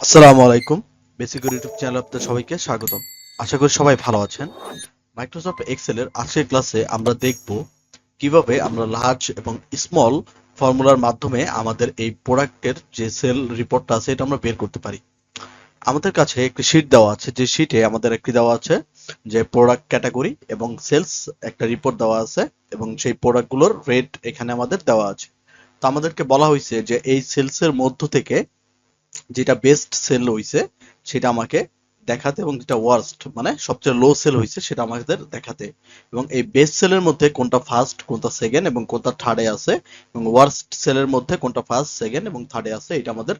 আসসালামু আলাইকুম। Basic YouTube চ্যানেলে আপনাদের সবাইকে স্বাগতম। আশা করি সবাই ভালো আছেন। মাইক্রোসফট এক্সেলের আজকের ক্লাসে আমরা দেখব কিভাবে আমরা লার্জ এবং স্মল ফর্মুলার মাধ্যমে আমাদের এই প্রোডাক্টের যে সেল রিপোর্টটা আছে এটা আমরা বের করতে পারি। আমাদের কাছে একটি শীট দেওয়া আছে, যে শীটে আমাদের একটি দেওয়া আছে যে প্রোডাক্ট ক্যাটাগরি এবং সেলস একটা রিপোর্ট দেওয়া আছে এবং সেই প্রোডাক্টগুলোর রেট এখানে আমাদের দেওয়া আছে। তো আমাদেরকে বলা হয়েছে যে এই সেলসের মধ্য থেকে যেটা বেস্ট সেল হইছে সেটা আমাকে দেখাতে এবং যেটা ওয়ার্স্ট মানে সবচেয়ে লো সেল হইছে সেটা আমাদের দেখাতে, এবং এই বেস্ট সেলের মধ্যে কোনটা ফার্স্ট কোনটা সেকেন্ড এবং কোনটা থার্ডে আছে এবং ওয়ার্স্ট সেলের মধ্যে কোনটা ফার্স্ট সেকেন্ড এবং থার্ডে আছে এটা আমাদের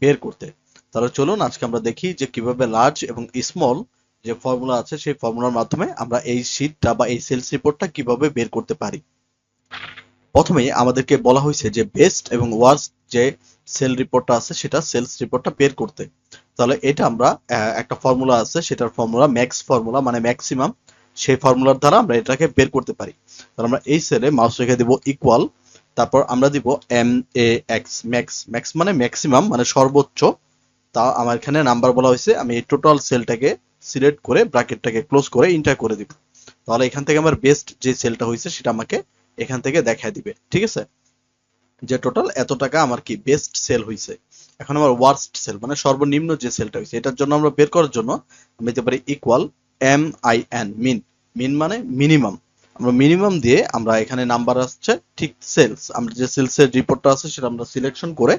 বের করতে। তাহলে চলুন আজকে আমরা দেখি যে কিভাবে লার্জ এবং স্মল যে ফর্মুলা আছে সেই ফর্মুলার মাধ্যমে আমরা এই শীটটা বা এই সেলস রিপোর্টটা কিভাবে বের করতে পারি। প্রথমেই আমাদেরকে বলা হয়েছে যে বেস্ট এবং ওয়ার্স্ট যে সেল রিপোর্টটা আছে সেটা সেলস রিপোর্টটা বের করতে। তাহলে এটা আমরা একটা ফর্মুলা আছে, সেটার ফর্মুলা ম্যাক্স ফর্মুলা মানে ম্যাক্সিমাম, সেই ফর্মুলার দ্বারা আমরা এটাকে বের করতে পারি। তাহলে আমরা এই সেলে মাউস রেখে দিব ইকুয়াল, তারপর আমরা দিব M A x, max, max মানে ম্যাক্সিমাম মানে সর্বোচ্চ। তা আমার এখানে নাম্বার বলা হয়েছে, আমি এই টোটাল সেলটাকে সিলেক্ট করে ব্র্যাকেটটাকে ক্লোজ করে ইন্টার করে দিব। তাহলে এখান থেকে আমার বেস্ট যে সেলটা হয়েছে সেটা আমাকে এখান থেকে দেখায় দিবে, ঠিক আছে, যে টোটাল এত টাকা আমার কি বেস্ট সেল হয়েছে। এখন আমার ওয়ার্স্ট সেল মানে সর্বনিম্ন যে সেলটা হয়েছে এটার জন্য আমরা বের করার জন্য আমি দিতে পারি ইকুয়াল এম আই এন, মিন, মিন মানে মিনিমাম। আমরা মিনিমাম দিয়ে আমরা এখানে নাম্বার আসছে ঠিক সেলস, আমরা যে সেলসের রিপোর্টটা আছে সেটা আমরা সিলেকশন করে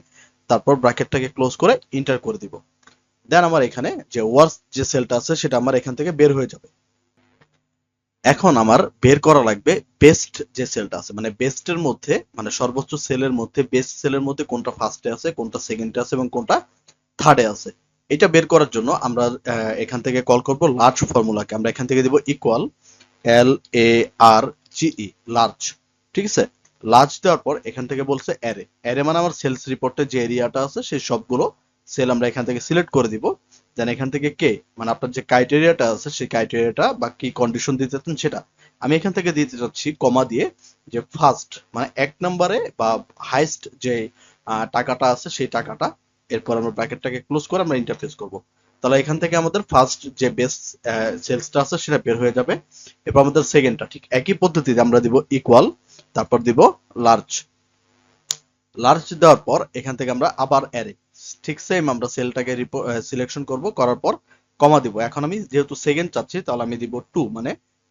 তারপর ব্র্যাকেটটাকে ক্লোজ করে ইন্টার করে দিব। দেন আমার এখানে যে ওয়ার্স্ট যে সেলটা আছে সেটা আমার এখান থেকে বের হয়ে যাবে। এখন আমার বের করা লাগবে বেস্ট যে সেলটা আছে, মানে বেস্টের মধ্যে মানে সর্বোচ্চ সেলের মধ্যে বেস্ট সেলের মধ্যে কোনটা ফার্স্টে আছে কোনটা সেকেন্ডে আছে এবং কোনটা থার্ডে আছে। এটা বের করার জন্য আমরা এখান থেকে কল করব লার্জ ফর্মুলাকে। আমরা এখান থেকে দিব ইকুয়াল এল এ আর জিই, লার্জ, ঠিক আছে। লার্জ দেওয়ার পর এখান থেকে বলছে অ্যারে, অ্যারে মানে আমার সেলস রিপোর্টে যে এরিয়াটা আছে সেই সবগুলো সেল আমরা এখান থেকে সিলেক্ট করে দিব। দেন এখান থেকে কে মানে আপনার যে ক্রাইটেরিয়াটা আছে সেই ক্রাইটেরিয়াটা বা কি কন্ডিশন দিতে চাচ্ছেন সেটা আমি এখান থেকে দিতে চাচ্ছি কমা দিয়ে, যে ফার্স্ট মানে এক নম্বরে বা হাইস্ট যে টাকাটা আছে সেই টাকাটা। এরপর আমরা ব্র্যাকেটটাকে ক্লোজ করে আমরা ইন্টারফেস করব। তাহলে এখান থেকে আমাদের ফার্স্ট যে বেস্ট সেলসটা আছে সেটা বের হয়ে যাবে। এরপর আমাদের সেকেন্ডটা ঠিক একই পদ্ধতিতে আমরা দিব ইকুয়াল, তারপর দিব লার্জ। লার্জ দেওয়ার পর এখান থেকে আমরা আবার অ্যারে, ঠিক সেম আমরা সেলটাকে সিলেকশন করব, করার পর কমা দিব। এখন আমি যেহেতু সেকেন্ড চাচ্ছি তাহলে আমি দিব 2 মানে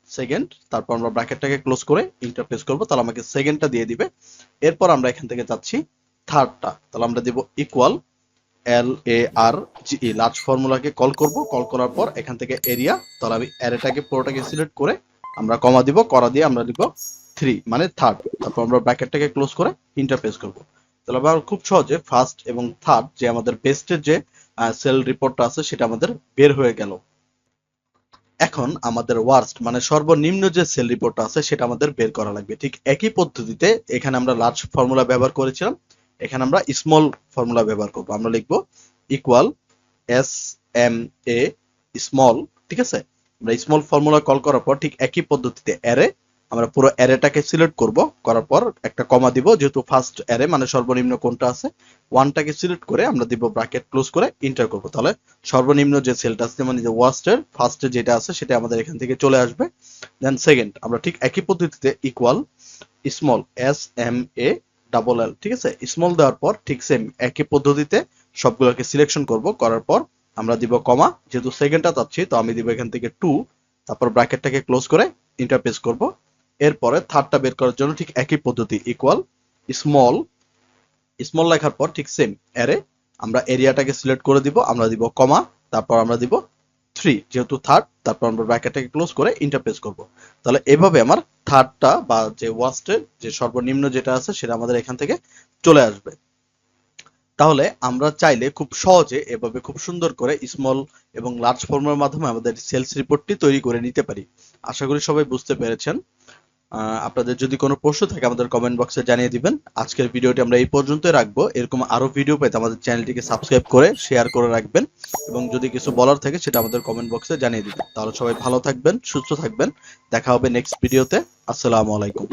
সেকেন্ড, তারপর আমরা ব্র্যাকেটটাকে ক্লোজ করে ইন্টারফেস করব, তাহলে আমাকে সেকেন্ডটা দিয়ে দিবে। এরপর আমরা এখান থেকে যাচ্ছি থার্ডটা, তাহলে আমরা দিব ইকুয়াল এল এ আর জি ই, লার্জ ফর্মুলাকে কল করব, কল করার পর এখান থেকে এরিয়া, তাহলে আমি অ্যারেটাকে পুরোটাকে সিলেক্ট করে আমরা কমা দিব, করা দিয়ে আমরা দিব 3 মানে থার্ড, তারপর আমরা ব্র্যাকেটটাকে ক্লোজ করে ইন্টারফেস করব। তাহলে আমরা খুব সহজে ফার্স্ট এবং থার্ড যে আমাদের বেস্টের যে সেল রিপোর্টটা আছে সেটা আমাদের বের হয়ে গেল। এখন আমাদের ওয়ার্স্ট মানে সর্বনিম্ন যে সেল রিপোর্টটা আছে সেটা আমাদের বের করা লাগবে। ঠিক একই পদ্ধতিতে এখানে আমরা লার্জ ফর্মুলা ব্যবহার করেছিলাম, এখানে আমরা স্মল ফর্মুলা ব্যবহার করব। আমরা লিখব equal S M a small, ঠিক আছে। আমরা স্মল ফর্মুলা কল করার পর ঠিক একই পদ্ধতিতে অ্যারে, আমরা পুরো অ্যারেটাকে সিলেক্ট করব, করার পর একটা কমা দিব, যেহেতু ফার্স্ট অ্যারে মানে সর্বনিম্ন কোনটা আছে ওয়ানটাকে সিলেক্ট করে আমরা দিব ব্র্যাকেট ক্লোজ করে ইন্টার করব। তাহলে সর্বনিম্ন যে সেলটা আছে মানে যে ওয়ার্স্টের ফার্স্টে যেটা আছে সেটা আমাদের এখান থেকে চলে আসবে। দেন সেকেন্ড আমরা ঠিক একই পদ্ধতিতে equal small S M A double L, ঠিক আছে। স্মল দেওয়ার পর ঠিক সেম একই পদ্ধতিতে সবগুলোকে সিলেকশন করব, করার পর আমরা দিব কমা, যেহেতু সেকেন্ডটা চাচ্ছি তো আমি দিব এখান থেকে 2, তারপর ব্র্যাকেটটাকে ক্লোজ করে ইন্টারপেস করব। এরপরে থার্ডটা বের করার জন্য ঠিক একই পদ্ধতি ইকুয়াল স্মল, স্মল লেখার পর ঠিক সেম অ্যারে, আমরা এরিয়াটাকে সিলেক্ট করে দিব, আমরা দিব কমা, তারপর আমরা দিব 3 যেহেতু থার্ড, তারপর আমরা ব্র্যাকেটটাকে ক্লোজ করে ইন্টারপেস করব। তাহলে এভাবে আমার থার্ডটা বা যে ওয়ার্স্টের যে সর্বনিম্ন যেটা আছে সেটা আমাদের এখান থেকে চলে আসবে। তাহলে আমরা চাইলে খুব সহজে এভাবে খুব সুন্দর করে স্মল এবং লার্জ ফর্মুলার মাধ্যমে আমাদের সেলস রিপোর্টটি তৈরি করে নিতে পারি। আশা করি সবাই বুঝতে পেরেছেন। আপনাদের যদি কোনো প্রশ্ন থাকে আমাদের কমেন্ট বক্সে জানিয়ে দিবেন। আজকের ভিডিওটি আমরা এই পর্যন্তই রাখবো। এরকম আরো ভিডিও পেতে আমাদের চ্যানেলটিকে সাবস্ক্রাইব করে শেয়ার করে রাখবেন এবং যদি কিছু বলার থাকে সেটা আমাদের কমেন্ট বক্সে জানিয়ে দিবেন। তাহলে সবাই ভালো থাকবেন, সুস্থ থাকবেন। দেখা হবে নেক্সট ভিডিওতে। আসসালামু আলাইকুম।